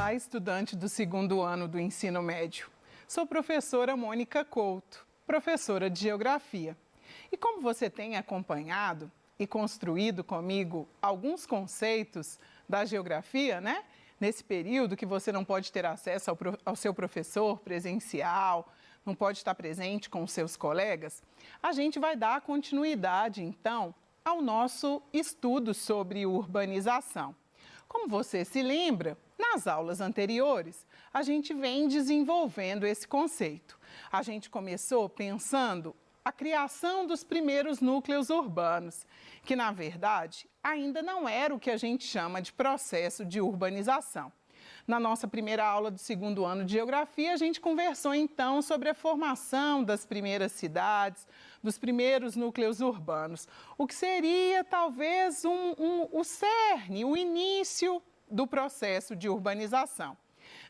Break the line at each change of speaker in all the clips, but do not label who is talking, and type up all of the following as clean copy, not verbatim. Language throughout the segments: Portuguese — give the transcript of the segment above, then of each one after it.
Olá, estudante do segundo ano do ensino médio. Sou professora Mônica Couto, professora de Geografia. E como você tem acompanhado e construído comigo alguns conceitos da geografia, né? Nesse período que você não pode ter acesso ao seu professor presencial, não pode estar presente com os seus colegas, a gente vai dar continuidade, então, ao nosso estudo sobre urbanização. Como você se lembra, nas aulas anteriores, a gente vem desenvolvendo esse conceito. A gente começou pensando a criação dos primeiros núcleos urbanos, que, na verdade, ainda não era o que a gente chama de processo de urbanização. Na nossa primeira aula do segundo ano de Geografia, a gente conversou, então, sobre a formação das primeiras cidades, dos primeiros núcleos urbanos, o que seria, talvez, o cerne, o início do processo de urbanização.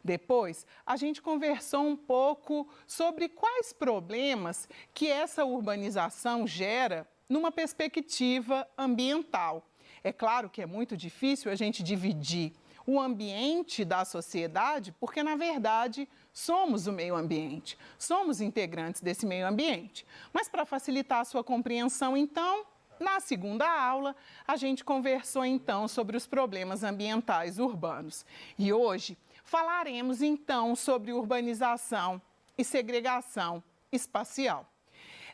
Depois, a gente conversou um pouco sobre quais problemas que essa urbanização gera numa perspectiva ambiental. É claro que é muito difícil a gente dividir o ambiente da sociedade, porque, na verdade, somos o meio ambiente, somos integrantes desse meio ambiente. Mas, para facilitar a sua compreensão, então, na segunda aula, a gente conversou, então, sobre os problemas ambientais urbanos. E hoje falaremos, então, sobre urbanização e segregação espacial.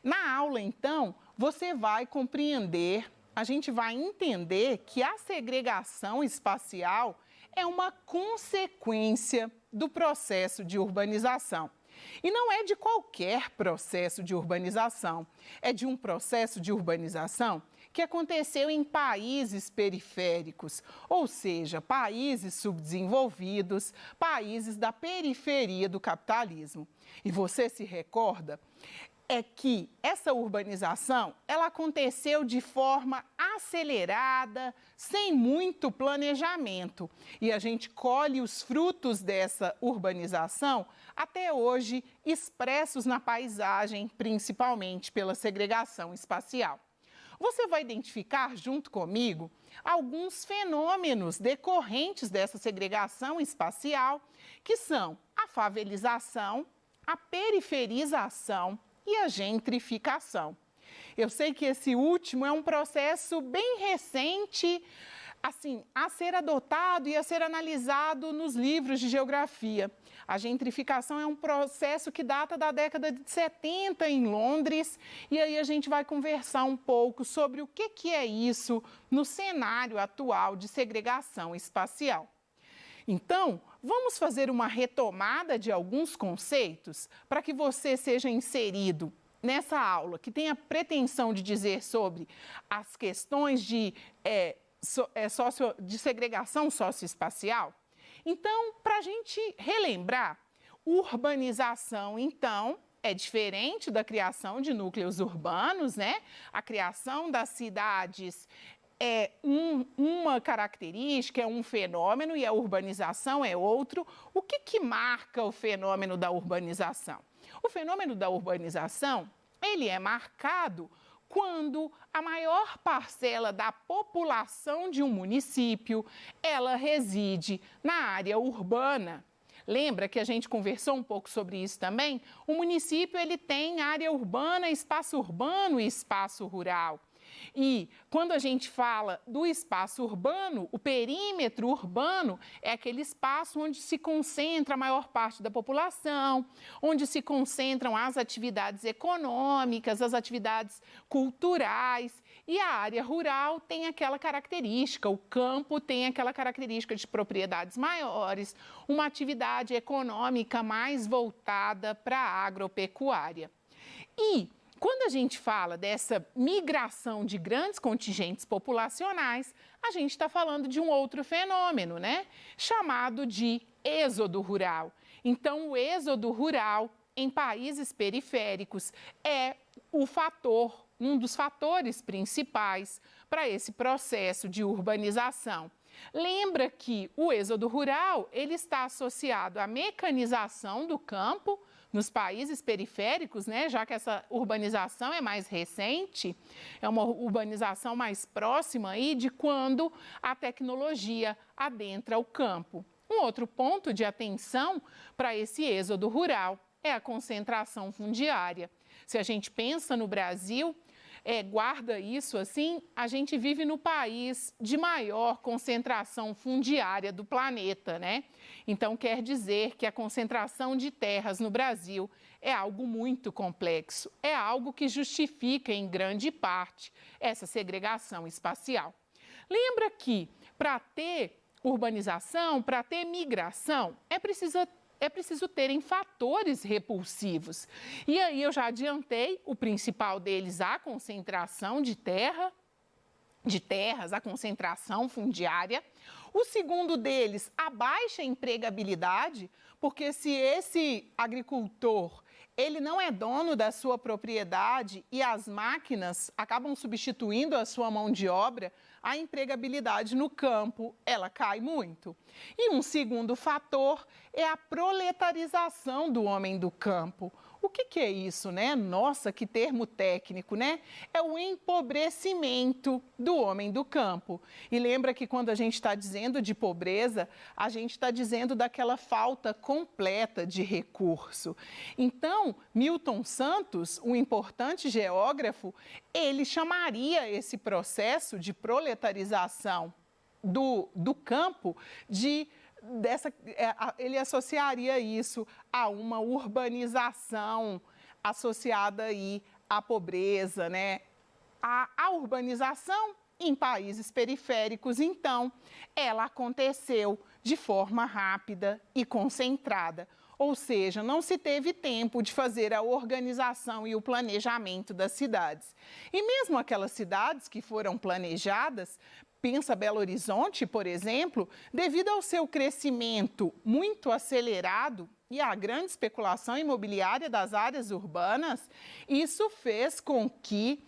Na aula, então, você vai compreender, a gente vai entender que a segregação espacial é uma consequência do processo de urbanização. E não é de qualquer processo de urbanização, é de um processo de urbanização que aconteceu em países periféricos, ou seja, países subdesenvolvidos, países da periferia do capitalismo. E você se recorda? É que essa urbanização, ela aconteceu de forma acelerada, sem muito planejamento. E a gente colhe os frutos dessa urbanização até hoje expressos na paisagem, principalmente pela segregação espacial. Você vai identificar, junto comigo, alguns fenômenos decorrentes dessa segregação espacial, que são a favelização, a periferização e a gentrificação. Eu sei que esse último é um processo bem recente, assim, a ser adotado e a ser analisado nos livros de geografia. A gentrificação é um processo que data da década de 70 em Londres, e aí a gente vai conversar um pouco sobre o que é isso no cenário atual de segregação espacial. Então, vamos fazer uma retomada de alguns conceitos para que você seja inserido nessa aula, que tem a pretensão de dizer sobre as questões de segregação socioespacial. Então, para a gente relembrar, urbanização, então, é diferente da criação de núcleos urbanos, né? A criação das cidades é uma característica, é um fenômeno, e a urbanização é outro. O que marca o fenômeno da urbanização? O fenômeno da urbanização, ele é marcado quando a maior parcela da população de um município, ela reside na área urbana. Lembra que a gente conversou um pouco sobre isso também? O município, ele tem área urbana, espaço urbano e espaço rural. E quando a gente fala do espaço urbano, o perímetro urbano é aquele espaço onde se concentra a maior parte da população, onde se concentram as atividades econômicas, as atividades culturais. E a área rural tem aquela característica, o campo tem aquela característica de propriedades maiores, uma atividade econômica mais voltada para a agropecuária. E quando a gente fala dessa migração de grandes contingentes populacionais, a gente está falando de um outro fenômeno, né? Chamado de êxodo rural. Então, o êxodo rural em países periféricos é um dos fatores principais para esse processo de urbanização. Lembra que o êxodo rural, ele está associado à mecanização do campo nos países periféricos, né? Já que essa urbanização é mais recente, é uma urbanização mais próxima aí de quando a tecnologia adentra o campo. Um outro ponto de atenção para esse êxodo rural é a concentração fundiária. Se a gente pensa no Brasil, guarda isso assim, a gente vive no país de maior concentração fundiária do planeta, né? Então, quer dizer que a concentração de terras no Brasil é algo muito complexo, é algo que justifica, em grande parte, essa segregação espacial. Lembra que, para ter urbanização, para ter migração, é preciso terem fatores repulsivos. E aí eu já adiantei, o principal deles, a concentração de terras, a concentração fundiária. O segundo deles, a baixa empregabilidade, porque se esse agricultor ele não é dono da sua propriedade e as máquinas acabam substituindo a sua mão de obra, a empregabilidade no campo, ela cai muito. E um segundo fator é a proletarização do homem do campo. O que é isso, né? Nossa, que termo técnico, né? É o empobrecimento do homem do campo. E lembra que quando a gente está dizendo de pobreza, a gente está dizendo daquela falta completa de recurso. Então, Milton Santos, um importante geógrafo, ele chamaria esse processo de proletarização do campo ele associaria isso a uma urbanização associada aí à pobreza, né? A urbanização em países periféricos, então, ela aconteceu de forma rápida e concentrada. Ou seja, não se teve tempo de fazer a organização e o planejamento das cidades. E mesmo aquelas cidades que foram planejadas, pensa Belo Horizonte, por exemplo, devido ao seu crescimento muito acelerado e à grande especulação imobiliária das áreas urbanas, isso fez com que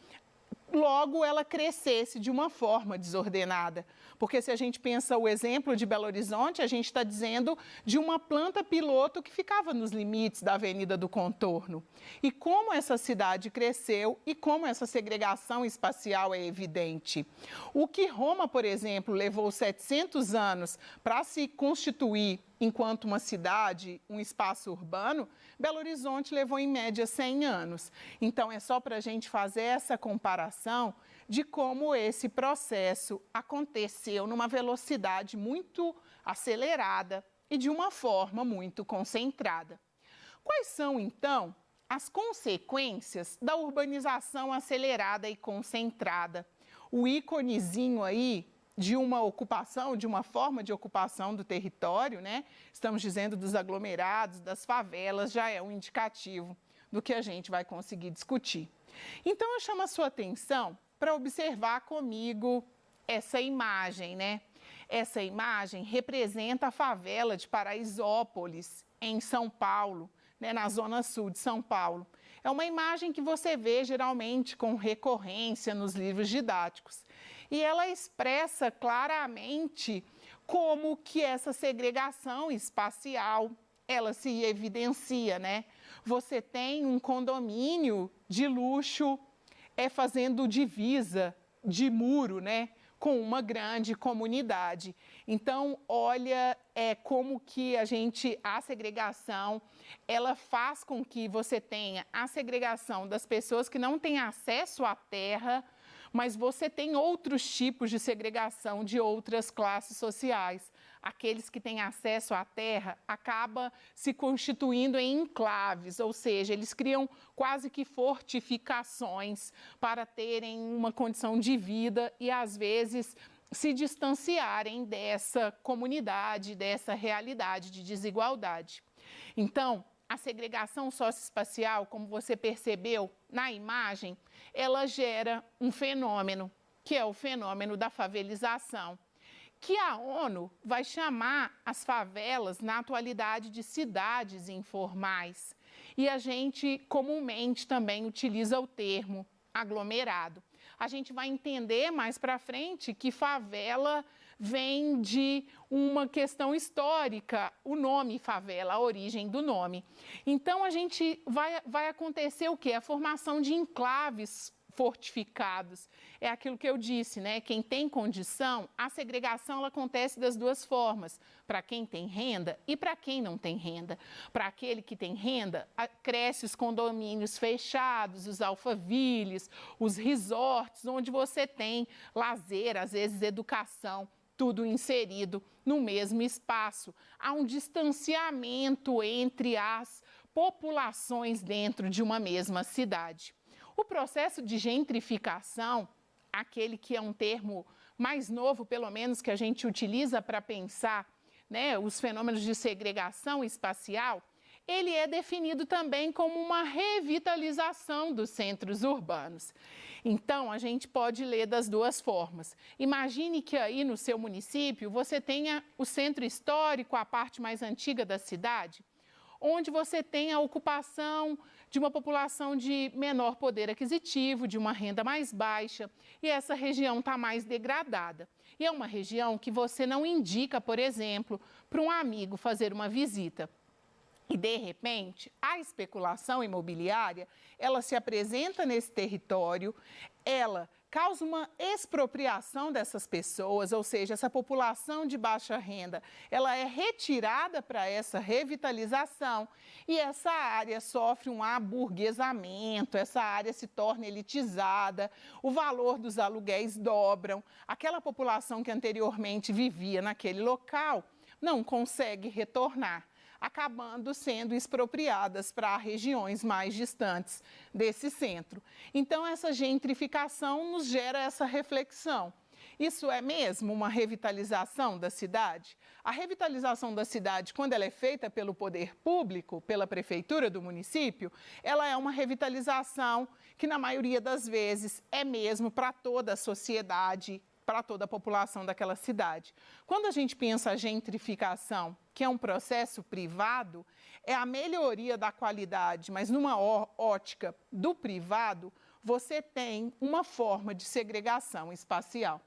logo ela crescesse de uma forma desordenada. Porque se a gente pensa o exemplo de Belo Horizonte, a gente está dizendo de uma planta piloto que ficava nos limites da Avenida do Contorno. E como essa cidade cresceu e como essa segregação espacial é evidente. O que Roma, por exemplo, levou 700 anos para se constituir enquanto uma cidade, um espaço urbano, Belo Horizonte levou em média 100 anos. Então, é só para a gente fazer essa comparação de como esse processo aconteceu numa velocidade muito acelerada e de uma forma muito concentrada. Quais são, então, as consequências da urbanização acelerada e concentrada? O íconezinho aí de uma ocupação, de uma forma de ocupação do território, né? Estamos dizendo dos aglomerados, das favelas, já é um indicativo do que a gente vai conseguir discutir. Então, eu chamo a sua atenção para observar comigo essa imagem, né? Essa imagem representa a favela de Paraisópolis, em São Paulo, né? Na zona sul de São Paulo. É uma imagem que você vê geralmente com recorrência nos livros didáticos. E ela expressa claramente como que essa segregação espacial, ela se evidencia, né? Você tem um condomínio de luxo fazendo divisa de muro, né? Com uma grande comunidade. Então, olha como que a segregação, ela faz com que você tenha a segregação das pessoas que não têm acesso à terra, mas você tem outros tipos de segregação de outras classes sociais. Aqueles que têm acesso à terra acabam se constituindo em enclaves, ou seja, eles criam quase que fortificações para terem uma condição de vida e, às vezes, se distanciarem dessa comunidade, dessa realidade de desigualdade. Então, a segregação socioespacial, como você percebeu na imagem, ela gera um fenômeno, que é o fenômeno da favelização, que a ONU vai chamar as favelas, na atualidade, de cidades informais. E a gente comumente também utiliza o termo aglomerado. A gente vai entender mais para frente que favela vem de uma questão histórica, o nome favela, a origem do nome. Então, a gente vai acontecer o quê? A formação de enclaves fortificados. É aquilo que eu disse, né? Quem tem condição, a segregação ela acontece das duas formas, para quem tem renda e para quem não tem renda. Para aquele que tem renda, cresce os condomínios fechados, os alphavilles, os resorts, onde você tem lazer, às vezes educação, tudo inserido no mesmo espaço. Há um distanciamento entre as populações dentro de uma mesma cidade. O processo de gentrificação, aquele que é um termo mais novo, pelo menos, que a gente utiliza para pensar, né, os fenômenos de segregação espacial, ele é definido também como uma revitalização dos centros urbanos. Então, a gente pode ler das duas formas. Imagine que aí no seu município você tenha o centro histórico, a parte mais antiga da cidade, onde você tem a ocupação de uma população de menor poder aquisitivo, de uma renda mais baixa, e essa região está mais degradada. E é uma região que você não indica, por exemplo, para um amigo fazer uma visita. E, de repente, a especulação imobiliária, ela se apresenta nesse território, ela causa uma expropriação dessas pessoas, ou seja, essa população de baixa renda, ela é retirada para essa revitalização e essa área sofre um aburguesamento, essa área se torna elitizada, o valor dos aluguéis dobram, aquela população que anteriormente vivia naquele local não consegue retornar, acabando sendo expropriadas para regiões mais distantes desse centro. Então, essa gentrificação nos gera essa reflexão. Isso é mesmo uma revitalização da cidade? A revitalização da cidade, quando ela é feita pelo poder público, pela prefeitura do município, ela é uma revitalização que, na maioria das vezes, é mesmo para toda a sociedade, para toda a população daquela cidade. Quando a gente pensa a gentrificação, que é um processo privado, é a melhoria da qualidade, mas numa ótica do privado, você tem uma forma de segregação espacial.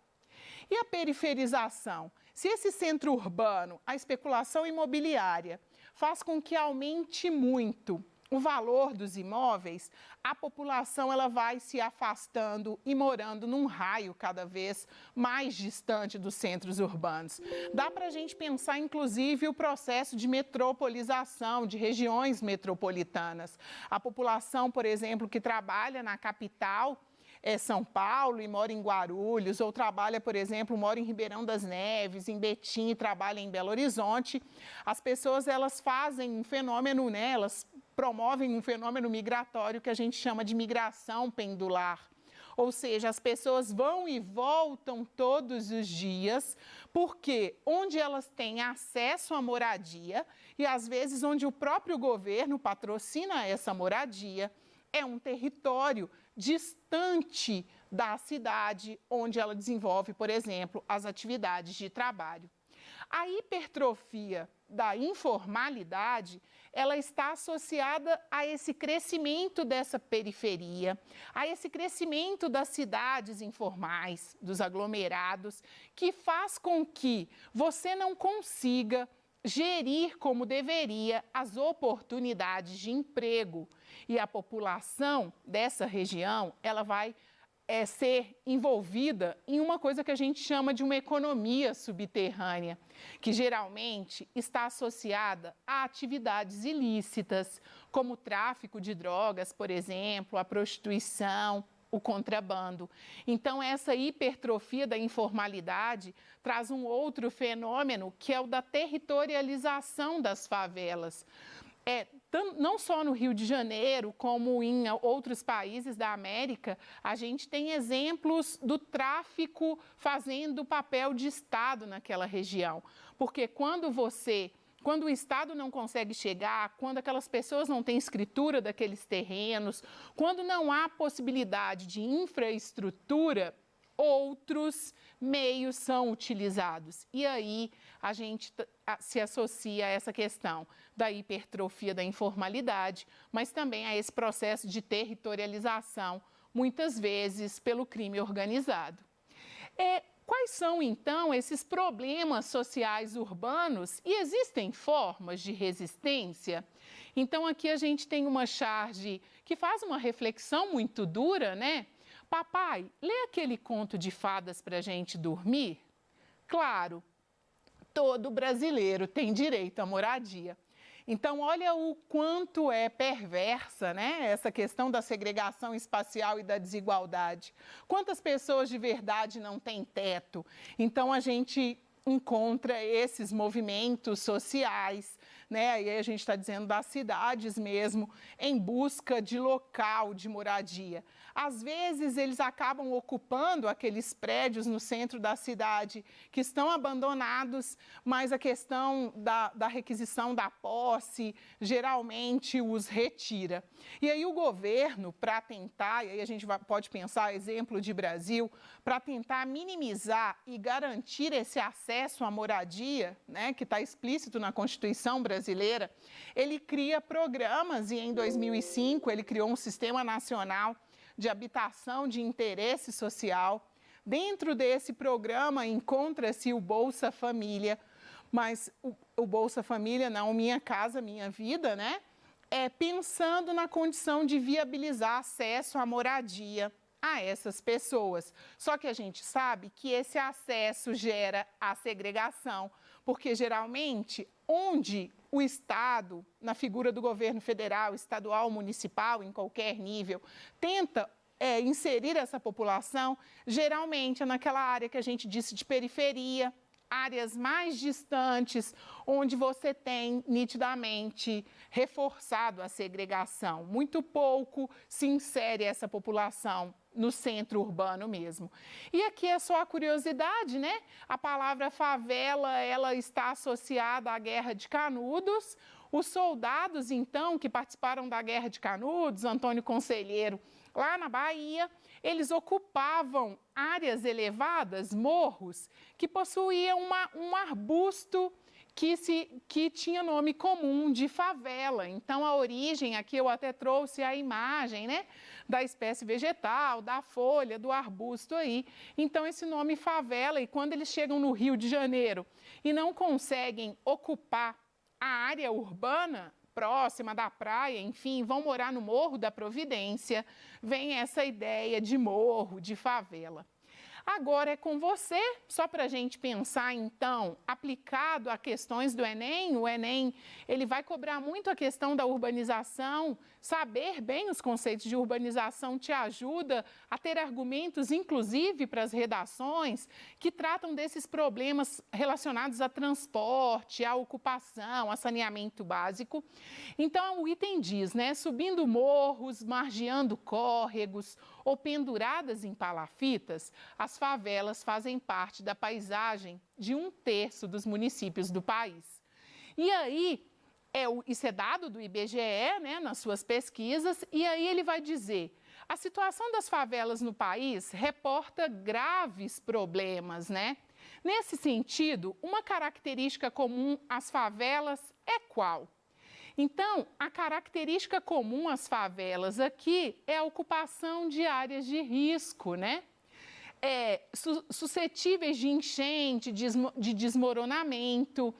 E a periferização? Se esse centro urbano, a especulação imobiliária, faz com que aumente muito o valor dos imóveis, a população ela vai se afastando e morando num raio cada vez mais distante dos centros urbanos. Dá para a gente pensar, inclusive, o processo de metropolização de regiões metropolitanas. A população, por exemplo, que trabalha na capital, São Paulo e mora em Guarulhos, ou trabalha, por exemplo, mora em Ribeirão das Neves, em Betim e trabalha em Belo Horizonte, as pessoas elas fazem um fenômeno, né, elas promovem um fenômeno migratório que a gente chama de migração pendular. Ou seja, as pessoas vão e voltam todos os dias, porque onde elas têm acesso à moradia e às vezes onde o próprio governo patrocina essa moradia, é um território distante da cidade onde ela desenvolve, por exemplo, as atividades de trabalho. A hipertrofia da informalidade, ela está associada a esse crescimento dessa periferia, a esse crescimento das cidades informais, dos aglomerados, que faz com que você não consiga gerir como deveria as oportunidades de emprego. E a população dessa região, ela vai ser envolvida em uma coisa que a gente chama de uma economia subterrânea, que geralmente está associada a atividades ilícitas, como o tráfico de drogas, por exemplo, a prostituição, o contrabando. Então, essa hipertrofia da informalidade traz um outro fenômeno, que é o da territorialização das favelas. Não só no Rio de Janeiro, como em outros países da América, a gente tem exemplos do tráfico fazendo papel de Estado naquela região. Porque quando o Estado não consegue chegar, quando aquelas pessoas não têm escritura daqueles terrenos, quando não há possibilidade de infraestrutura, outros meios são utilizados. E aí a gente se associa a essa questão da hipertrofia da informalidade, mas também a esse processo de territorialização, muitas vezes pelo crime organizado. Quais são, então, esses problemas sociais urbanos e existem formas de resistência? Então, aqui a gente tem uma charge que faz uma reflexão muito dura, né? Papai, lê aquele conto de fadas para a gente dormir? Claro, todo brasileiro tem direito à moradia. Então, olha o quanto é perversa, né, essa questão da segregação espacial e da desigualdade. Quantas pessoas de verdade não têm teto? Então, a gente encontra esses movimentos sociais, né? Aí a gente está dizendo das cidades mesmo, em busca de local de moradia. Às vezes eles acabam ocupando aqueles prédios no centro da cidade que estão abandonados, mas a questão da requisição da posse geralmente os retira. E aí o governo, para tentar, e aí a gente pode pensar, exemplo de Brasil, para tentar minimizar e garantir esse acesso à moradia, né, que está explícito na Constituição brasileira, ele cria programas e em 2005 ele criou um Sistema Nacional de Habitação de Interesse Social. Dentro desse programa encontra-se o Bolsa Família, mas o Bolsa Família não, Minha Casa Minha Vida, né? Pensando na condição de viabilizar acesso à moradia a essas pessoas. Só que a gente sabe que esse acesso gera a segregação, porque geralmente onde o Estado, na figura do governo federal, estadual, municipal, em qualquer nível, tenta inserir essa população, geralmente é naquela área que a gente disse de periferia, áreas mais distantes, onde você tem nitidamente reforçado a segregação. Muito pouco se insere essa população no centro urbano mesmo. E aqui é só a curiosidade, né? A palavra favela, ela está associada à Guerra de Canudos. Os soldados, então, que participaram da Guerra de Canudos, Antônio Conselheiro, lá na Bahia, eles ocupavam áreas elevadas, morros, que possuíam um arbusto que tinha nome comum de favela. Então, a origem, aqui eu até trouxe a imagem, né, da espécie vegetal, da folha, do arbusto aí. Então, esse nome favela, e quando eles chegam no Rio de Janeiro e não conseguem ocupar a área urbana próxima da praia, enfim, vão morar no Morro da Providência, vem essa ideia de morro, de favela. Agora é com você, só para a gente pensar, então, aplicado a questões do Enem, o Enem ele vai cobrar muito a questão da urbanização, saber bem os conceitos de urbanização te ajuda a ter argumentos, inclusive, para as redações, que tratam desses problemas relacionados a transporte, a ocupação, a saneamento básico. Então, o item diz, né, subindo morros, margeando córregos ou penduradas em palafitas, as favelas fazem parte da paisagem de 1/3 dos municípios do país. E aí, isso é dado do IBGE, né, nas suas pesquisas, e aí ele vai dizer, a situação das favelas no país reporta graves problemas, né? Nesse sentido, uma característica comum às favelas é qual? Então, a característica comum às favelas aqui é a ocupação de áreas de risco, né? Suscetíveis de enchente, de desmoronamento.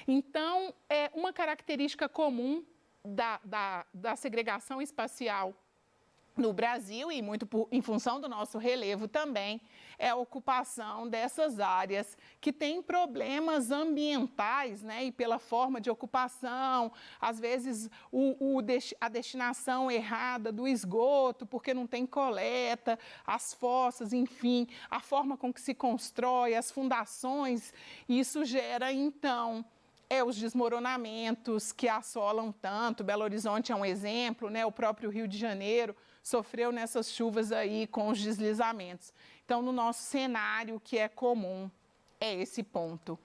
Então, uma característica comum da segregação espacial no Brasil, e muito em função do nosso relevo também, é a ocupação dessas áreas que têm problemas ambientais, né? E pela forma de ocupação, às vezes a destinação errada do esgoto, porque não tem coleta, as fossas, enfim, a forma com que se constrói, as fundações, isso gera, então, os desmoronamentos que assolam tanto. Belo Horizonte é um exemplo, né? O próprio Rio de Janeiro sofreu nessas chuvas aí com os deslizamentos. Então, no nosso cenário, o que é comum é esse ponto.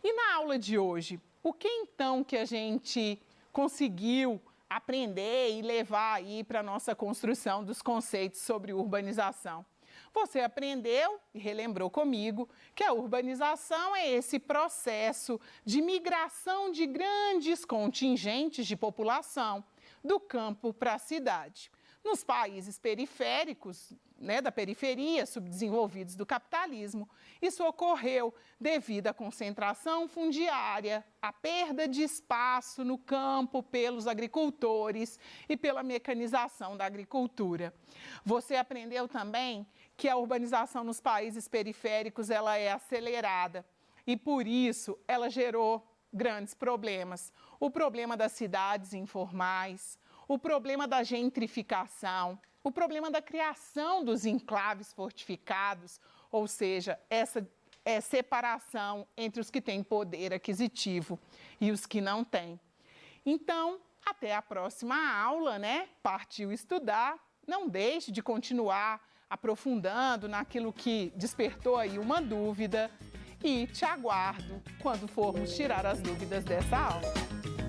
E na aula de hoje, o que então que a gente conseguiu aprender e levar aí para a nossa construção dos conceitos sobre urbanização? Você aprendeu e relembrou comigo que a urbanização é esse processo de migração de grandes contingentes de população do campo para a cidade. Nos países periféricos, da periferia, subdesenvolvidos do capitalismo, isso ocorreu devido à concentração fundiária, à perda de espaço no campo pelos agricultores e pela mecanização da agricultura. Você aprendeu também que a urbanização nos países periféricos ela é acelerada e, por isso, ela gerou grandes problemas. O problema das cidades informais, o problema da gentrificação, o problema da criação dos enclaves fortificados, ou seja, essa separação entre os que têm poder aquisitivo e os que não têm. Então, até a próxima aula, Partiu estudar. Não deixe de continuar aprofundando naquilo que despertou aí uma dúvida e te aguardo quando formos tirar as dúvidas dessa aula.